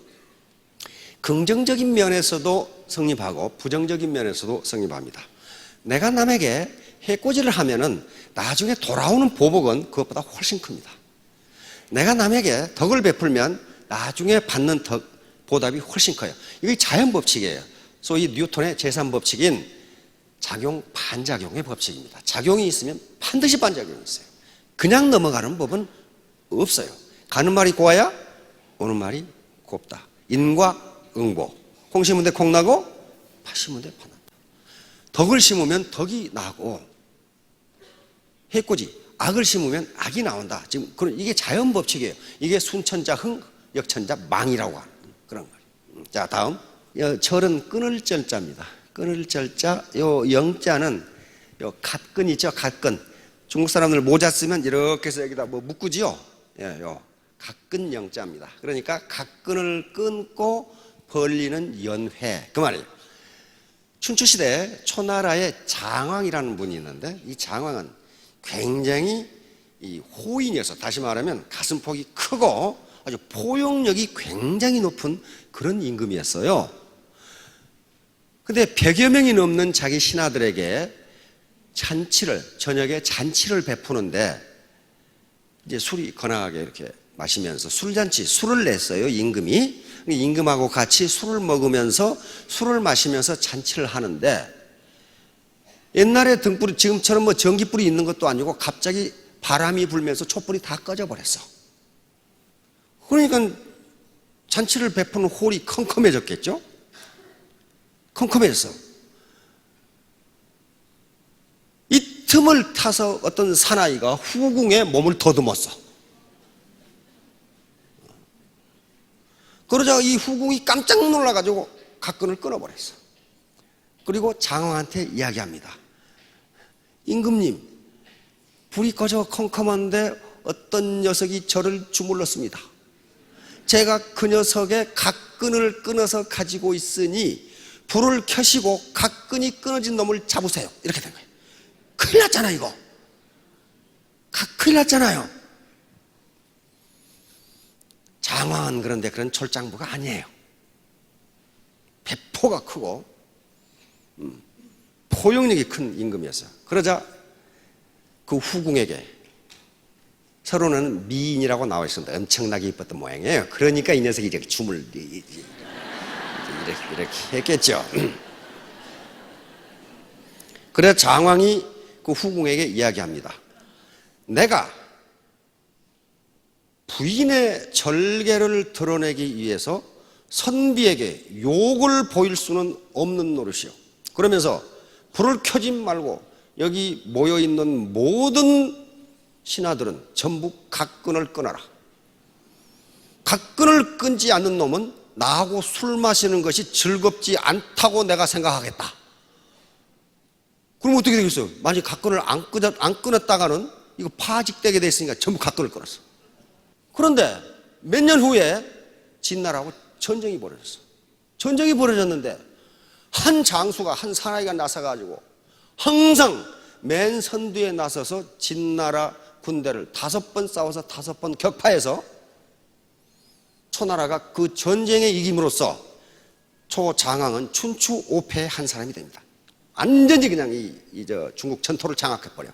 긍정적인 면에서도 성립하고 부정적인 면에서도 성립합니다. 내가 남에게 해코지를 하면은 나중에 돌아오는 보복은 그것보다 훨씬 큽니다. 내가 남에게 덕을 베풀면 나중에 받는 보답이 훨씬 커요. 이게 자연법칙이에요. 소위 뉴턴의 제3법칙인 작용 반작용의 법칙입니다. 작용이 있으면 반드시 반작용이 있어요. 그냥 넘어가는 법은 없어요. 가는 말이 고와야 오는 말이 곱다. 인과응보. 콩 심은 데 콩 나고 파 심은 데 파 난다. 덕을 심으면 덕이 나고 해코지 악을 심으면 악이 나온다. 지금 이게 자연법칙이에요. 이게 순천자 흥, 역천자 망이라고 하는 그런 거예요. 자, 다음 절은 끊을 절자입니다. 끊을 절자. 요 영자는 요 갓근 있죠. 갓근. 중국 사람들 모자 쓰면 이렇게 해서 여기다 뭐 묶으지요. 예, 요 갓근 영자입니다. 그러니까 갓근을 끊고 벌리는 연회 그 말이에요. 춘추시대 초나라의 장왕이라는 분이 있는데 이 장왕은 굉장히 호인이어서, 다시 말하면 가슴폭이 크고 아주 포용력이 굉장히 높은 그런 임금이었어요. 근데 100여 명이 넘는 자기 신하들에게 저녁에 잔치를 베푸는데 이제 술이 건강하게 이렇게 마시면서 술을 냈어요, 임금이. 임금하고 같이 술을 먹으면서 술을 마시면서 잔치를 하는데 옛날에 등불이 지금처럼 뭐 전기불이 있는 것도 아니고 갑자기 바람이 불면서 촛불이 다 꺼져버렸어. 그러니까 잔치를 베푸는 홀이 컴컴해졌겠죠? 컴컴해졌어. 이 틈을 타서 어떤 사나이가 후궁에 몸을 더듬었어. 그러자 이 후궁이 깜짝 놀라가지고 각근을 끊어버렸어. 그리고 장왕한테 이야기합니다. 임금님, 불이 꺼져 컴컴한데 어떤 녀석이 저를 주물렀습니다. 제가 그 녀석의 각근을 끊어서 가지고 있으니 불을 켜시고 각근이 끊어진 놈을 잡으세요. 이렇게 된 거예요. 큰일 났잖아 이거. 큰일 났잖아요. 장왕은 그런데 그런 철장부가 아니에요. 배포가 크고 포용력이 큰 임금이었어요. 그러자 그 후궁에게, 서로는 미인이라고 나와 있었는데 엄청나게 이뻤던 모양이에요. 그러니까 이 녀석이 이렇게 춤을 이렇게 했겠죠. 그래서 장왕이 그 후궁에게 이야기합니다. 내가 부인의 절개를 드러내기 위해서 선비에게 욕을 보일 수는 없는 노릇이요. 그러면서 불을 켜지 말고 여기 모여있는 모든 신하들은 전부 각근을 끊어라. 각근을 끊지 않는 놈은 나하고 술 마시는 것이 즐겁지 않다고 내가 생각하겠다. 그럼 어떻게 되겠어요? 만약 각근을 안 끊었다가는 이거 파직되게 돼 있으니까 전부 각근을 끊었어. 그런데 몇 년 후에 진나라하고 전쟁이 벌어졌어. 전쟁이 벌어졌는데 한 장수가, 한 사나이가 나서가지고 항상 맨 선두에 나서서 진나라 군대를 5번 싸워서 5번 격파해서 초나라가 그 전쟁에 이김으로써 초장왕은 춘추5패의 한 사람이 됩니다. 완전히 그냥 중국 전토를 장악해버려.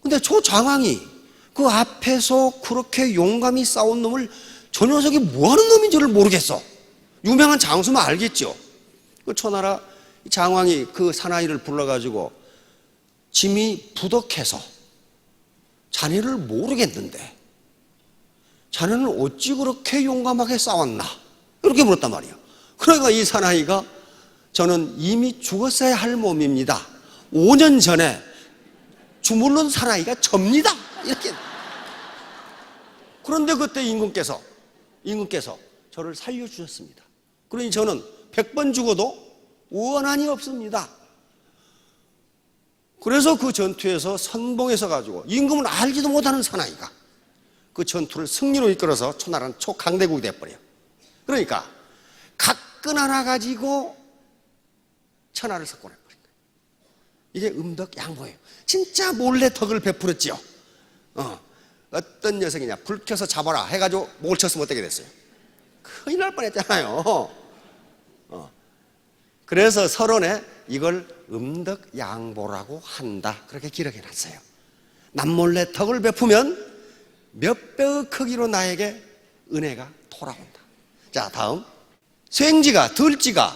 근데 초장왕이 그 앞에서 그렇게 용감히 싸운 놈을 저 녀석이 뭐하는 놈인지를 모르겠어. 유명한 장수만 알겠죠. 그 초나라 장왕이 그 사나이를 불러가지고 짐이 부덕해서 자네를 모르겠는데 자네는 어찌 그렇게 용감하게 싸웠나? 이렇게 물었단 말이에요. 그러니까 이 사나이가 저는 이미 죽었어야 할 몸입니다. 5년 전에 주물른 사나이가 접니다. 이렇게. 그런데 그때 임금께서 저를 살려주셨습니다. 그러니 저는 100번 죽어도 원한이 없습니다. 그래서 그 전투에서 선봉에서 가지고 임금은 알지도 못하는 사나이가 그 전투를 승리로 이끌어서 초나라는 초강대국이 돼버려요. 그러니까 각근 하나 가지고 천하를 석권해버린 거예요. 이게 음덕양보예요. 진짜 몰래 덕을 베풀었지요. 어떤 녀석이냐, 불 켜서 잡아라 해가지고 목을 쳤으면 어떻게 됐어요? 큰일 날 뻔했잖아요. 그래서 서론에 이걸 음덕양보라고 한다, 그렇게 기록해놨어요. 남몰래 덕을 베푸면 몇 배의 크기로 나에게 은혜가 돌아온다. 자, 다음. 생지가, 들쥐가,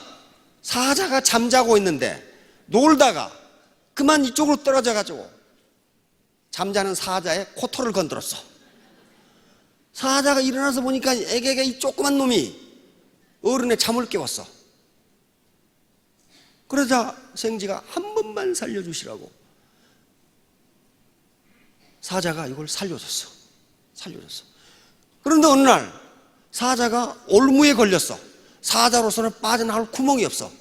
사자가 잠자고 있는데 놀다가 그만 이쪽으로 떨어져가지고 잠자는 사자의 코털을 건드렸어. 사자가 일어나서 보니까 애게가 이 조그만 놈이 어른의 잠을 깨웠어. 그러자 생지가 한 번만 살려주시라고 사자가 이걸 살려줬어. 그런데 어느 날 사자가 올무에 걸렸어. 사자로서는 빠져나올 구멍이 없어.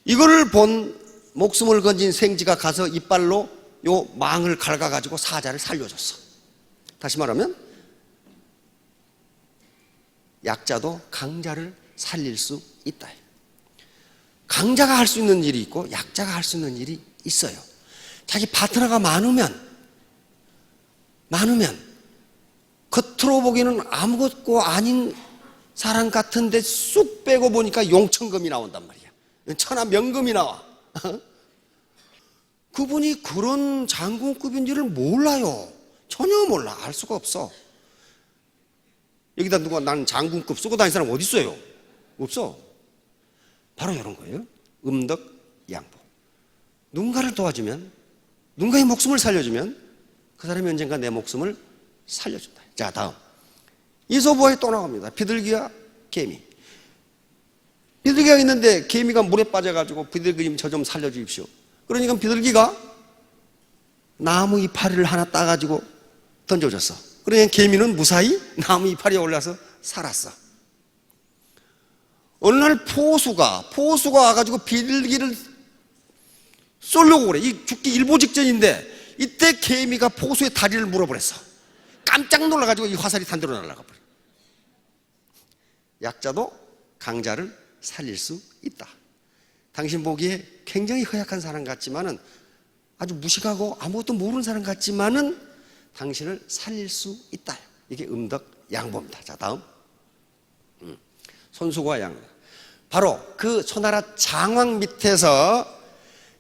이거를 본 목숨을 건진 생지가 가서 이빨로 요 망을 갉아가지고 사자를 살려줬어. 다시 말하면 약자도 강자를 살릴 수 있다. 강자가 할 수 있는 일이 있고 약자가 할 수 있는 일이 있어요. 자기 파트너가 많으면 겉으로 보기에는 아무것도 아닌 사람 같은데 쑥 빼고 보니까 용천금이 나온단 말이야. 천하 명금이 나와. 그분이 그런 장군급인지를 몰라요. 전혀 몰라. 알 수가 없어. 여기다 누가 나는 장군급 쓰고 다니는 사람 어디 있어요? 없어. 바로 이런 거예요. 음덕양보. 누군가를 도와주면 누군가의 목숨을 살려주면 그 사람이 언젠가 내 목숨을 살려준다. 자, 다음. 이솝우화에 또 나옵니다. 비둘기와 개미. 비둘기가 있는데 개미가 물에 빠져가지고 비둘기님 저 좀 살려주십시오. 그러니까 비둘기가 나무 이파리를 하나 따가지고 던져줬어. 그러니까 개미는 무사히 나무 이파리에 올라서 살았어. 어느 날 포수가 와가지고 비둘기를 쏠려고 그래. 이 죽기 일보 직전인데 이때 개미가 포수의 다리를 물어버렸어. 깜짝 놀라가지고 이 화살이 단대로 날아가 버려. 약자도 강자를 살릴 수 있다. 당신 보기에 굉장히 허약한 사람 같지만은, 아주 무식하고 아무것도 모르는 사람 같지만은 당신을 살릴 수 있다. 이게 음덕양보입니다. 자, 다음. 손수고와 양보. 바로 그 초나라 장왕 밑에서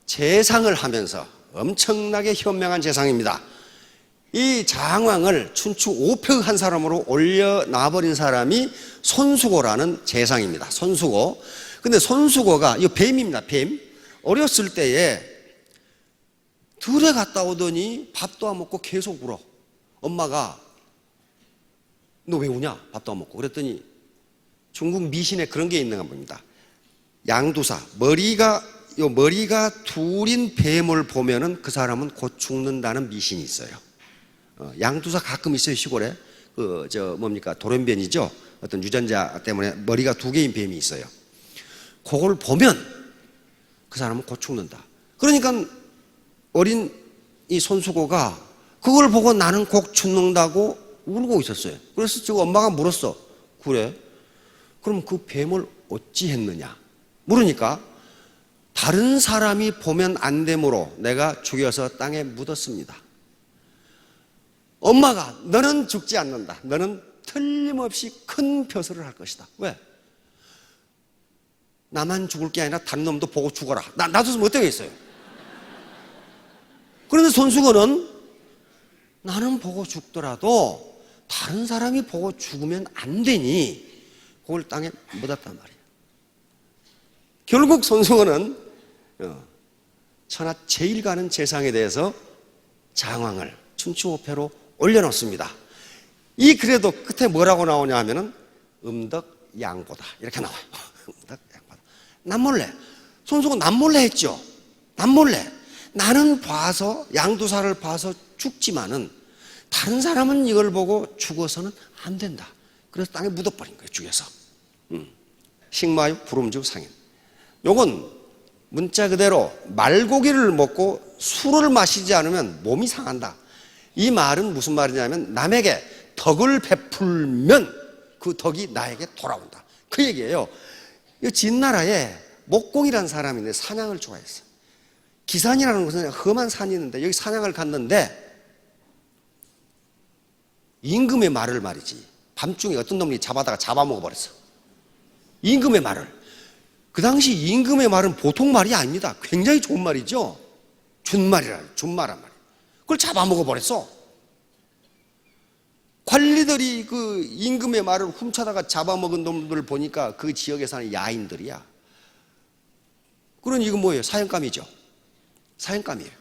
재상을 하면서 엄청나게 현명한 재상입니다. 이 장왕을 춘추 5표 한 사람으로 올려놔버린 사람이 손수고라는 재상입니다. 손수고. 근데 손수고가, 이거 뱀입니다. 뱀. 어렸을 때에 들에 갔다 오더니 밥도 안 먹고 계속 울어. 엄마가 너 왜 우냐? 밥도 안 먹고. 그랬더니 중국 미신에 그런 게 있는가 봅니다. 양두사, 머리가 둘인 뱀을 보면은 그 사람은 곧 죽는다는 미신이 있어요. 양두사 가끔 있어요, 시골에. 돌연변이죠. 어떤 유전자 때문에 머리가 두 개인 뱀이 있어요. 그걸 보면 그 사람은 곧 죽는다. 그러니까 어린 이 손수고가 그걸 보고 나는 곧 죽는다고 울고 있었어요. 그래서 저 엄마가 물었어. 그래? 그럼 그 뱀을 어찌 했느냐? 물으니까 다른 사람이 보면 안 되므로 내가 죽여서 땅에 묻었습니다. 엄마가 너는 죽지 않는다. 너는 틀림없이 큰 표서를 할 것이다. 왜? 나만 죽을 게 아니라 다른 놈도 보고 죽어라. 놔뒀으면 어떻겠어요? 그런데 손수고는 나는 보고 죽더라도 다른 사람이 보고 죽으면 안 되니 그걸 땅에 묻었단 말이에요. 결국 손수고는 천하 제일 가는 재상에 대해서 장왕을 춘추 5패로 올려놓습니다. 이 글에도 끝에 뭐라고 나오냐 하면은 음덕양보다 이렇게 나와요. 음덕양보다. 남몰래. 손수고 남몰래 했죠. 남몰래. 나는 봐서 양두사를 봐서 죽지만은 다른 사람은 이걸 보고 죽어서는 안 된다. 그래서 땅에 묻어버린 거예요. 죽여서. 식마유 부름주 상인. 요건 문자 그대로 말고기를 먹고 술을 마시지 않으면 몸이 상한다. 이 말은 무슨 말이냐면 남에게 덕을 베풀면 그 덕이 나에게 돌아온다. 그 얘기예요. 이 진나라에 목공이라는 사람이 있는데 사냥을 좋아했어요. 기산이라는 곳은 험한 산이 있는데 여기 사냥을 갔는데 임금의 말을 말이지. 밤중에 어떤 놈이 잡아다가 잡아먹어버렸어. 임금의 말을. 그 당시 임금의 말은 보통 말이 아닙니다. 굉장히 좋은 말이죠. 준말한 말. 그걸 잡아먹어버렸어. 관리들이 그 임금의 말을 훔쳐다가 잡아먹은 놈들을 보니까 그 지역에 사는 야인들이야. 그러니 이건 뭐예요? 사형감이죠. 사형감이에요.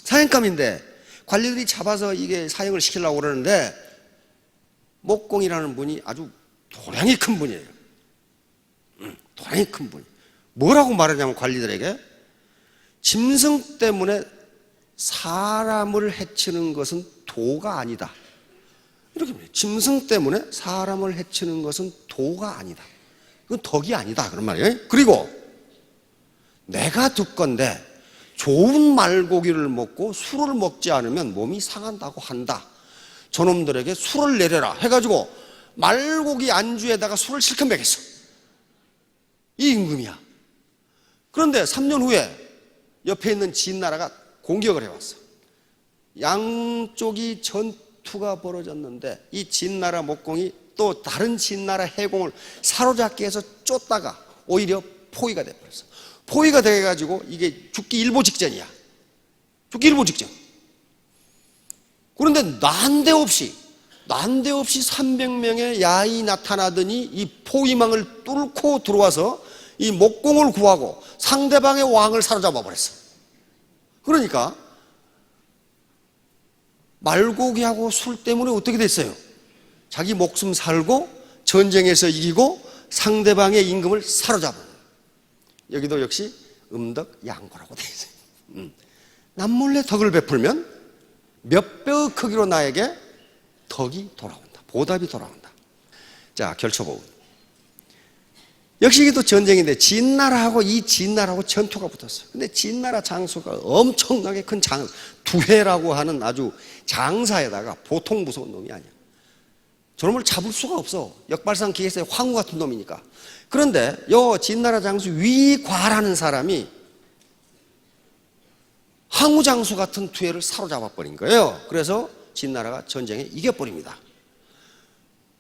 사형감인데 관리들이 잡아서 이게 사형을 시키려고 그러는데 목공이라는 분이 아주 도량이 큰 분이에요. 도량이 큰 분이. 뭐라고 말하냐면 관리들에게 짐승 때문에 사람을 해치는 것은 도가 아니다. 이렇게 말해요. 짐승 때문에 사람을 해치는 것은 도가 아니다. 이건 덕이 아니다. 그런 말이에요. 그리고 내가 듣건대 좋은 말고기를 먹고 술을 먹지 않으면 몸이 상한다고 한다. 저놈들에게 술을 내려라 해가지고 말고기 안주에다가 술을 실컷 먹였어. 이 임금이야. 그런데 3년 후에 옆에 있는 진나라가 공격을 해왔어. 양쪽이 전투가 벌어졌는데 이 진나라 목공이 또 다른 진나라 해공을 사로잡기 해서 쫓다가 오히려 포위가 돼버렸어. 포위가 돼가지고 이게 죽기 일보 직전이야. 죽기 일보 직전. 그런데 난데없이 300명의 야인이 나타나더니 이 포위망을 뚫고 들어와서 이 목공을 구하고 상대방의 왕을 사로잡아 버렸어. 그러니까 말고기하고 술 때문에 어떻게 됐어요? 자기 목숨 살고 전쟁에서 이기고 상대방의 임금을 사로잡은. 여기도 역시 음덕양고라고 되어 있어요. 남몰래 덕을 베풀면 몇 배의 크기로 나에게 덕이 돌아온다. 보답이 돌아온다. 자, 결초보음. 역시 이게 또 전쟁인데 진나라하고 이 진나라하고 전투가 붙었어요. 근데 진나라 장수가 엄청나게 큰 두해라고 하는 아주 장사에다가 보통 무서운 놈이 아니야. 저놈을 잡을 수가 없어. 역발상 기계사의 황후 같은 놈이니까. 그런데 요 진나라 장수 위과라는 사람이 황후 장수 같은 두해를 사로잡아 버린 거예요. 그래서 진나라가 전쟁에 이겨버립니다.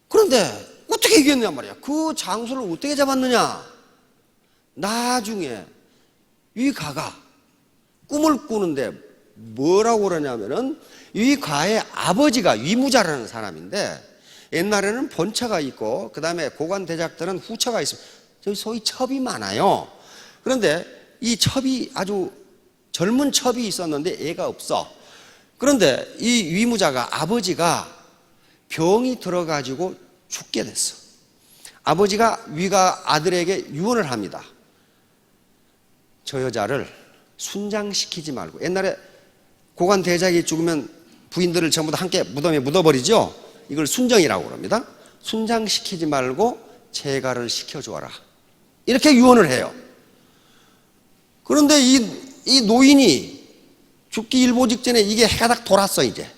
그런데 어떻게 이겼냐 말이야. 그 장수를 어떻게 잡았느냐. 나중에 위가가 꿈을 꾸는데 뭐라고 그러냐면은 위가의 아버지가 위무자라는 사람인데 옛날에는 본처가 있고 그 다음에 고관대작들은 후처가 있습니다. 저희 소위 첩이 많아요. 그런데 이 첩이 아주 젊은 첩이 있었는데 애가 없어. 그런데 이 위무자가 아버지가 병이 들어가지고 죽게 됐어. 아버지가 위가 아들에게 유언을 합니다. 저 여자를 순장시키지 말고. 옛날에 고관대작이 죽으면 부인들을 전부 다 함께 무덤에 묻어버리죠. 이걸 순정이라고 그럽니다. 순장시키지 말고 재가를 시켜주어라. 이렇게 유언을 해요. 그런데 이 노인이 죽기 일보 직전에 이게 해가 딱 돌았어. 이제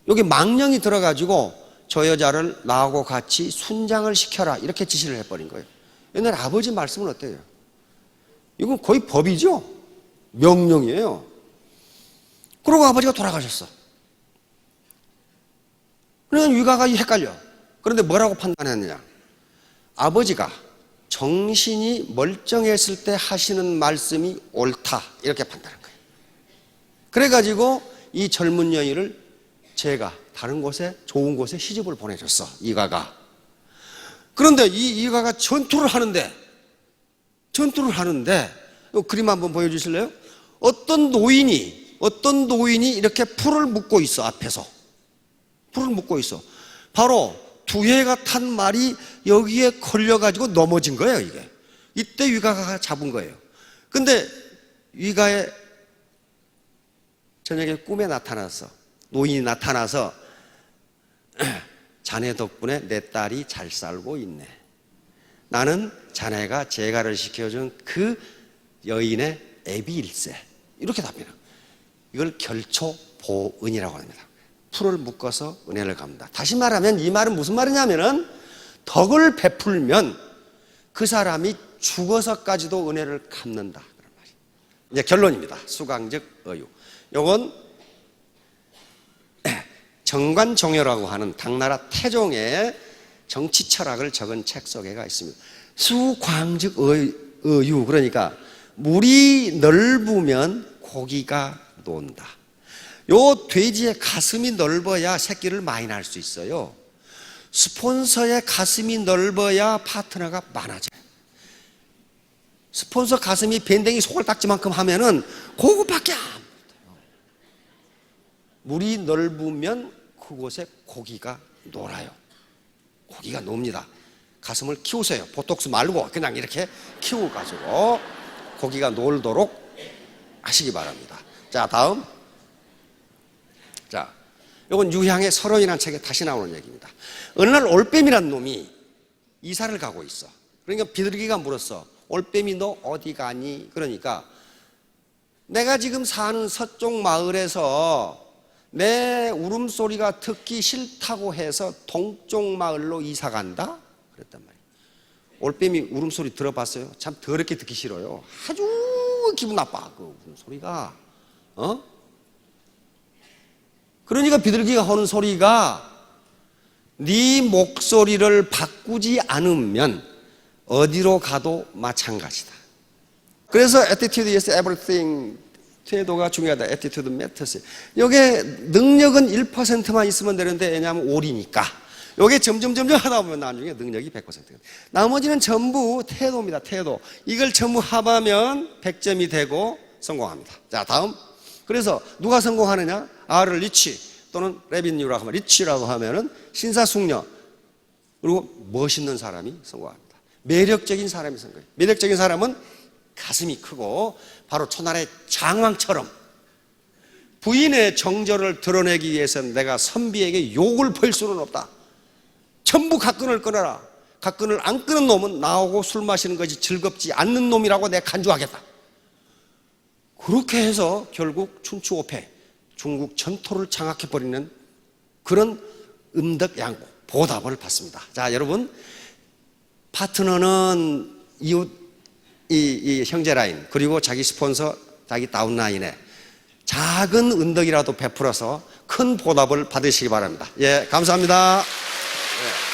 여기 망령이 들어가지고 저 여자를 나하고 같이 순장을 시켜라 이렇게 지시를 해버린 거예요. 옛날 아버지 말씀은 어때요? 이건 거의 법이죠. 명령이에요. 그러고 아버지가 돌아가셨어. 그러니까 위가가 헷갈려. 그런데 뭐라고 판단했느냐. 아버지가 정신이 멀쩡했을 때 하시는 말씀이 옳다 이렇게 판단한 거예요. 그래가지고 이 젊은 여인을 제가 다른 곳에 좋은 곳에 시집을 보내줬어. 이가가. 그런데 이 이가가 전투를 하는데 그림 한번 보여주실래요? 어떤 노인이 이렇게 풀을 묶고 있어. 앞에서 풀을 묶고 있어. 바로 두해가 탄 말이 여기에 걸려가지고 넘어진 거예요. 이게 이때 위가가 잡은 거예요. 근데 위가의 저녁에 꿈에 나타났어. 노인이 나타나서 자네 덕분에 내 딸이 잘 살고 있네. 나는 자네가 재가를 시켜준 그 여인의 애비일세. 이렇게 답니다. 이걸 결초보은이라고 합니다. 풀을 묶어서 은혜를 갚는다. 다시 말하면 이 말은 무슨 말이냐면은 덕을 베풀면 그 사람이 죽어서까지도 은혜를 갚는다. 그런 말이에요. 이제 결론입니다. 수강즉 어유. 요건 정관종효라고 하는 당나라 태종의 정치 철학을 적은 책 속에가 있습니다. 수광즉 어유. 그러니까 물이 넓으면 고기가 논다. 요 돼지의 가슴이 넓어야 새끼를 많이 낳을 수 있어요. 스폰서의 가슴이 넓어야 파트너가 많아져요. 스폰서 가슴이 밴댕이 소갈딱지만큼 하면은 그거밖에 안 못해요. 물이 넓으면 그곳에 고기가 놀아요. 고기가 놉니다. 가슴을 키우세요. 보톡스 말고 그냥 이렇게 키워가지고 고기가 놀도록 하시기 바랍니다. 자, 다음. 자, 이건 유향의 서론이라는 책에 다시 나오는 얘기입니다. 어느 날 올빼미란 놈이 이사를 가고 있어. 그러니까 비둘기가 물었어. 올빼미 너 어디 가니? 그러니까 내가 지금 사는 서쪽 마을에서 내 울음소리가 듣기 싫다고 해서 동쪽 마을로 이사 간다? 그랬단 말이에요. 올빼미 울음소리 들어봤어요? 참 더럽게 듣기 싫어요. 아주 기분 나빠. 그 울음소리가. 그러니까 비둘기가 하는 소리가 네 목소리를 바꾸지 않으면 어디로 가도 마찬가지다. 그래서 attitude is everything. 태도가 중요하다. attitude matters. 요게 능력은 1%만 있으면 되는데 왜냐하면 올이니까. 요게 점점 하다 보면 나중에 능력이 100%. 나머지는 전부 태도입니다. 태도. 이걸 전부 합하면 100점이 되고 성공합니다. 자, 다음. 그래서 누가 성공하느냐? 아를 리치. 또는 레빈유라고 하면 리치라고 하면은 신사숙녀, 그리고 멋있는 사람이 성공합니다. 매력적인 사람이 성공해요. 매력적인 사람은 가슴이 크고 바로 초나라의 장왕처럼 부인의 정절을 드러내기 위해서는 내가 선비에게 욕을 벌일 수는 없다. 전부 각근을 끊어라. 각근을 안 끊은 놈은 나하고 술 마시는 것이 즐겁지 않는 놈이라고 내가 간주하겠다. 그렇게 해서 결국 춘추오패, 중국 전토를 장악해버리는 그런 음덕양보, 보답을 받습니다. 자, 여러분, 파트너는 이웃, 이 형제 라인, 그리고 자기 스폰서, 자기 다운라인에 작은 은덕이라도 베풀어서 큰 보답을 받으시기 바랍니다. 예, 감사합니다. 예.